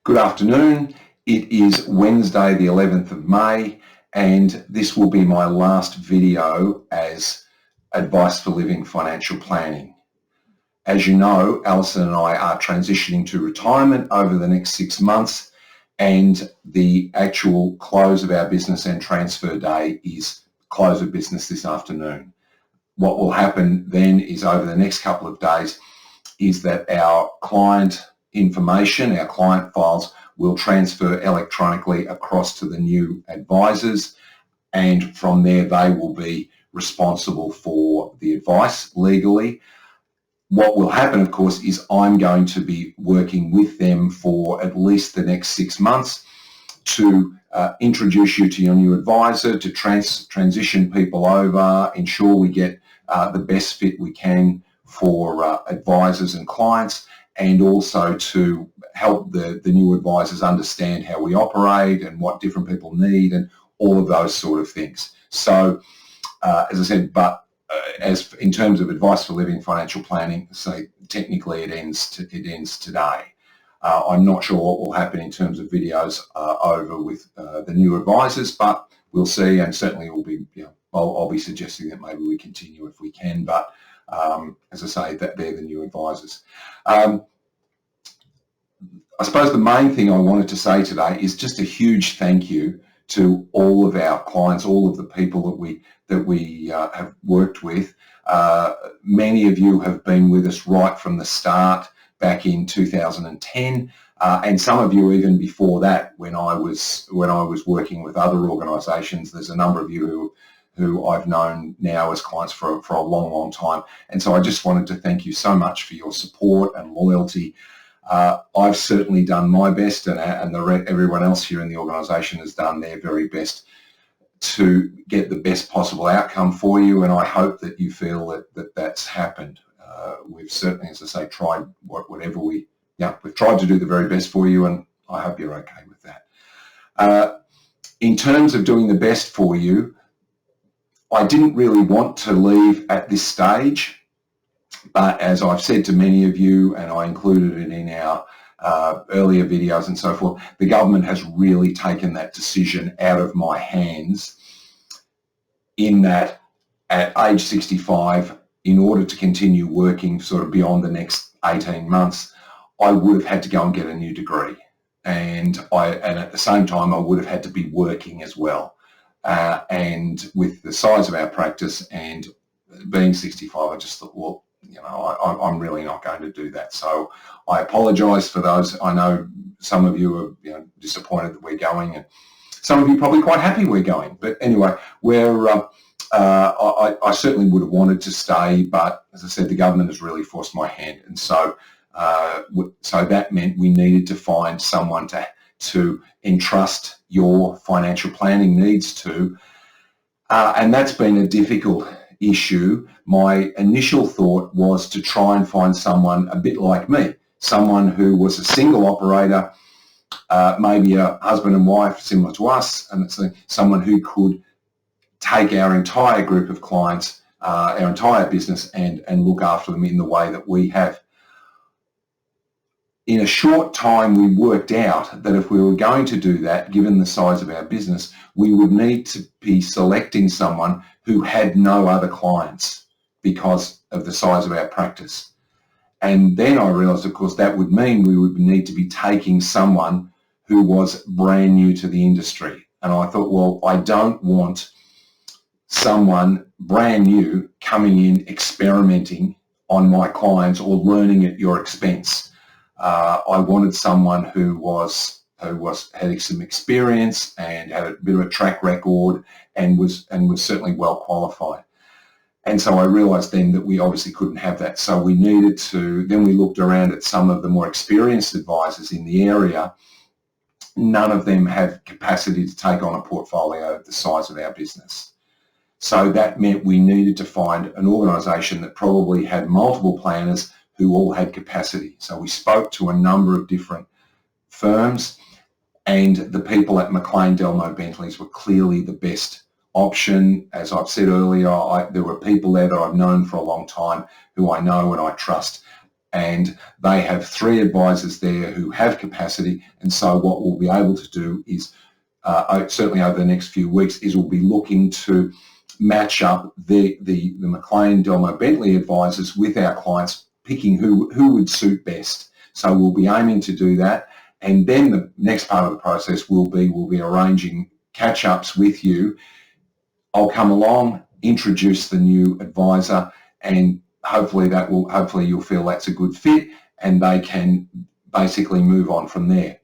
Good afternoon. It is Wednesday the 11th of May and this will be my last video as Advice for Living Financial Planning. As you know, Alison and I are transitioning to retirement over the next 6 months, and the actual close of our business and transfer day is close of business this afternoon. What will happen then is over the next couple of days is that our client information, our client files, will transfer electronically across to the new advisors, and from there they will be responsible for the advice legally. What will happen, of course, is I'm going to be working with them for at least the next 6 months to introduce you to your new advisor, to transition people over, ensure we get the best fit we can for advisors and clients, and also to help the new advisors understand how we operate and what different people need and all of those sort of things. So, as I said, but as in terms of Advice for Living Financial Planning, so technically it ends today. I'm not sure what will happen in terms of videos over with the new advisors, but we'll see, and certainly it will be, I'll be suggesting that maybe we continue if we can, but as I say, that they're the new advisors. I suppose the main thing I wanted to say today is just a huge thank you to all of our clients, all of the people that we have worked with. Many of you have been with us right from the start back in 2010, and some of you even before that when I was working with other organisations. There's a number of you who I've known now as clients for a long, long time. And so I just wanted to thank you so much for your support and loyalty. I've certainly done my best, and everyone else here in the organisation has done their very best to get the best possible outcome for you, and I hope that you feel that that's happened. We've certainly, as I say, tried we've tried to do the very best for you, and I hope you're okay with that. In terms of doing the best for you, I didn't really want to leave at this stage, but as I've said to many of you, and I included it in our earlier videos and so forth, the government has really taken that decision out of my hands, in that at age 65, in order to continue working sort of beyond the next 18 months, I would have had to go and get a new degree. And at the same time, I would have had to be working as well. And with the size of our practice and being 65, I just thought, well, I'm really not going to do that. So I apologise for those. I know some of you are disappointed that we're going, and some of you are probably quite happy we're going. But anyway, I certainly would have wanted to stay, but as I said, the government has really forced my hand, and so that meant we needed to find someone to entrust your financial planning needs to, and that's been a difficult issue. My initial thought was to try and find someone a bit like me, someone who was a single operator, maybe a husband and wife similar to us, and someone who could take our entire group of clients, our entire business, and look after them in the way that we have. In a short time, we worked out that if we were going to do that, given the size of our business, we would need to be selecting someone who had no other clients because of the size of our practice. And then I realised, of course, that would mean we would need to be taking someone who was brand new to the industry. And I thought, well, I don't want someone brand new coming in, experimenting on my clients or learning at your expense. I wanted someone who had some experience and had a bit of a track record and was certainly well qualified. And so I realised then that we obviously couldn't have that. So we needed to. Then we looked around at some of the more experienced advisors in the area. None of them have capacity to take on a portfolio the size of our business. So that meant we needed to find an organisation that probably had multiple planners who all had capacity. So we spoke to a number of different firms, and the people at McLean Delmo Bentleys were clearly the best option. As I've said earlier, there were people there that I've known for a long time who I know and I trust. and they have 3 advisors there who have capacity. And so what we'll be able to do is, certainly over the next few weeks, is we'll be looking to match up the McLean Delmo Bentley advisors with our clients, picking who would suit best. So we'll be aiming to do that. And then the next part of the process will be, we'll be arranging catch-ups with you. I'll come along, introduce the new advisor, and hopefully you'll feel that's a good fit, and they can basically move on from there.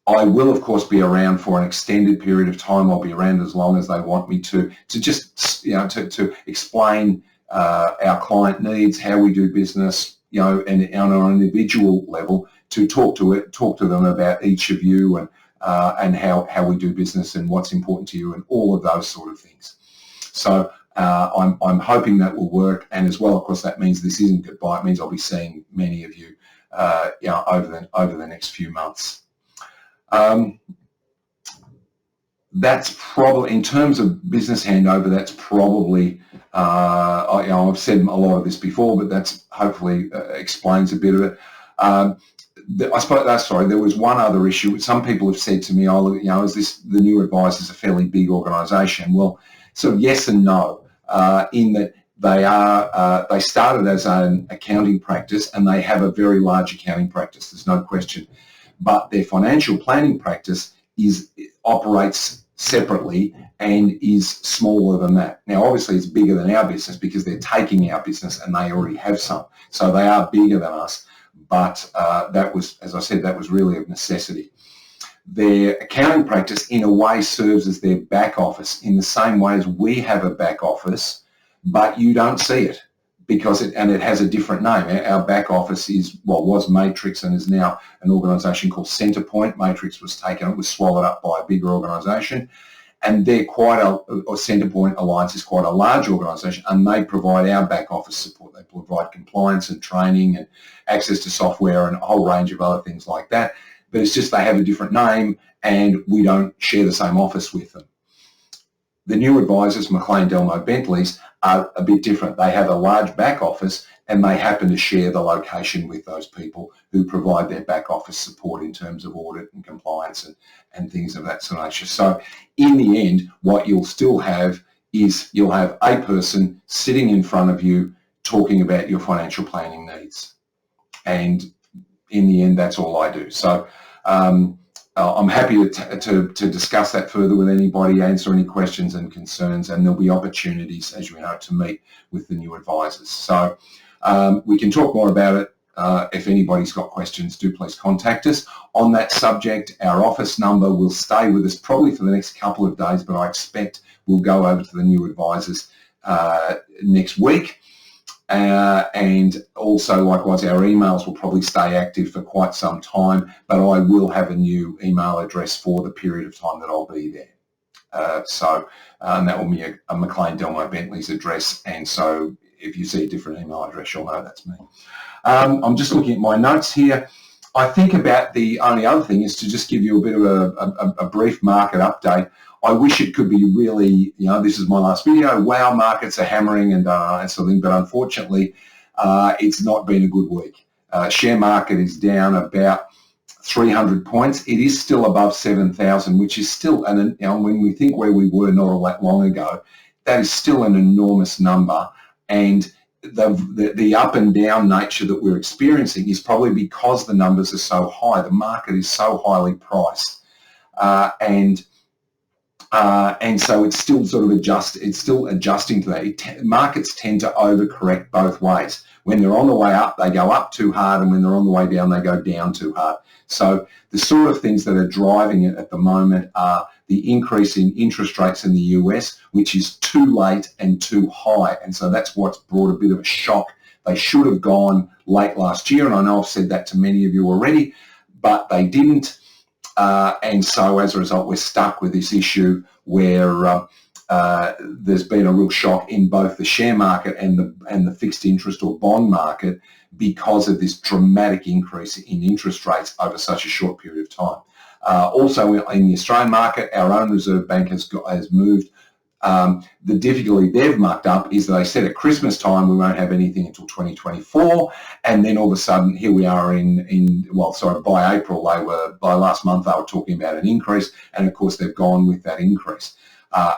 I will, of course, be around for an extended period of time. I'll be around as long as they want me to just, to explain our client needs, how we do business, and on an individual level, to talk to them about each of you and how we do business and what's important to you and all of those sort of things. So I'm hoping that will work, and as well, of course, that means this isn't goodbye. It means I'll be seeing many of you, over the next few months. That's probably, in terms of business handover, that's probably, I've said a lot of this before, but that's hopefully explains a bit of it. I suppose, there was one other issue. Some people have said to me, is this, the new advisors, a fairly big organisation? Well, so yes and no, in that they started as an accounting practice, and they have a very large accounting practice, there's no question. But their financial planning practice operates separately and is smaller than that. Now, obviously, it's bigger than our business because they're taking our business and they already have some. So they are bigger than us, but that was, as I said, that was really a necessity. Their accounting practice, in a way, serves as their back office in the same way as we have a back office, but you don't see it because it has a different name. Our back office was Matrix and is now an organisation called Centrepoint. Matrix was swallowed up by a bigger organisation, and they're Centrepoint Alliance is quite a large organisation, and they provide our back office support. They provide compliance and training and access to software and a whole range of other things like that. But it's just they have a different name, and we don't share the same office with them. The new advisors, McLean Delmo Bentleys, are a bit different. They have a large back office, and they happen to share the location with those people who provide their back office support in terms of audit and compliance and things of that sort of nature. So in the end, what you'll still have is you'll have a person sitting in front of you talking about your financial planning needs. And in the end, that's all I do. So I'm happy to discuss that further with anybody, answer any questions and concerns, and there'll be opportunities, as you know, to meet with the new advisors. So we can talk more about it. If anybody's got questions, do please contact us. On that subject, our office number will stay with us probably for the next couple of days, but I expect we'll go over to the new advisors next week. And also, likewise, our emails will probably stay active for quite some time, but I will have a new email address for the period of time that I'll be there. So that will be a McLean Delmo Bentley's address, and so if you see a different email address, you'll know that's me. I'm just looking at my notes here. I think about the only other thing is to just give you a bit of a brief market update. I wish it could be really, this is my last video, wow, markets are hammering and something, but unfortunately, it's not been a good week. Share market is down about 300 points. It is still above 7,000, which is still, when we think where we were not all that long ago, that is still an enormous number. And the up and down nature that we're experiencing is probably because the numbers are so high. The market is so highly priced. And so it's still sort of adjusting to that. Markets tend to overcorrect both ways. When they're on the way up, they go up too hard, and when they're on the way down, they go down too hard. So the sort of things that are driving it at the moment are the increase in interest rates in the US, which is too late and too high. And so that's what's brought a bit of a shock. They should have gone late last year, and I know I've said that to many of you already, but they didn't. And so as a result, we're stuck with this issue where there's been a real shock in both the share market and the fixed interest or bond market because of this dramatic increase in interest rates over such a short period of time. Also in the Australian market, our own Reserve Bank has moved The difficulty they've mucked up is that they said at Christmas time we won't have anything until 2024, and then all of a sudden here we are by April by last month they were talking about an increase, and of course they've gone with that increase,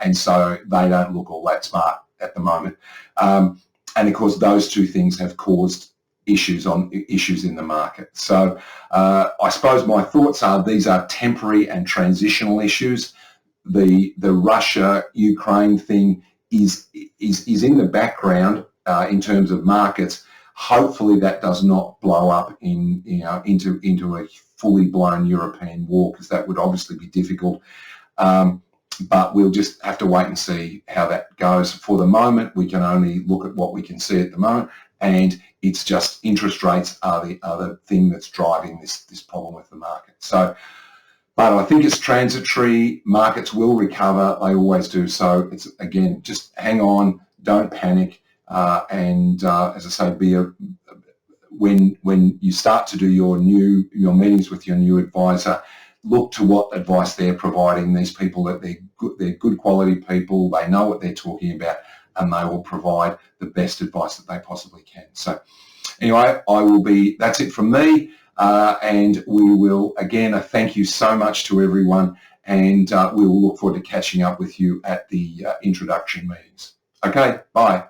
and so they don't look all that smart at the moment, and of course those two things have caused issues in the market. So I suppose my thoughts are these are temporary and transitional issues. The Russia-Ukraine thing is in the background in terms of markets. Hopefully that does not blow up into a fully blown European war, because that would obviously be difficult. But we'll just have to wait and see how that goes. For the moment, we can only look at what we can see at the moment, and it's just interest rates are the other thing that's driving this problem with the market. So, but I think it's transitory. Markets will recover. They always do. So it's, again, just hang on, don't panic, and as I say, when you start to do your meetings with your new advisor, look to what advice they're providing. These people, that they're good quality people, they know what they're talking about, and they will provide the best advice that they possibly can. So anyway, that's it from me, and we will, again, thank you so much to everyone, and we will look forward to catching up with you at the introduction meetings. Okay, bye.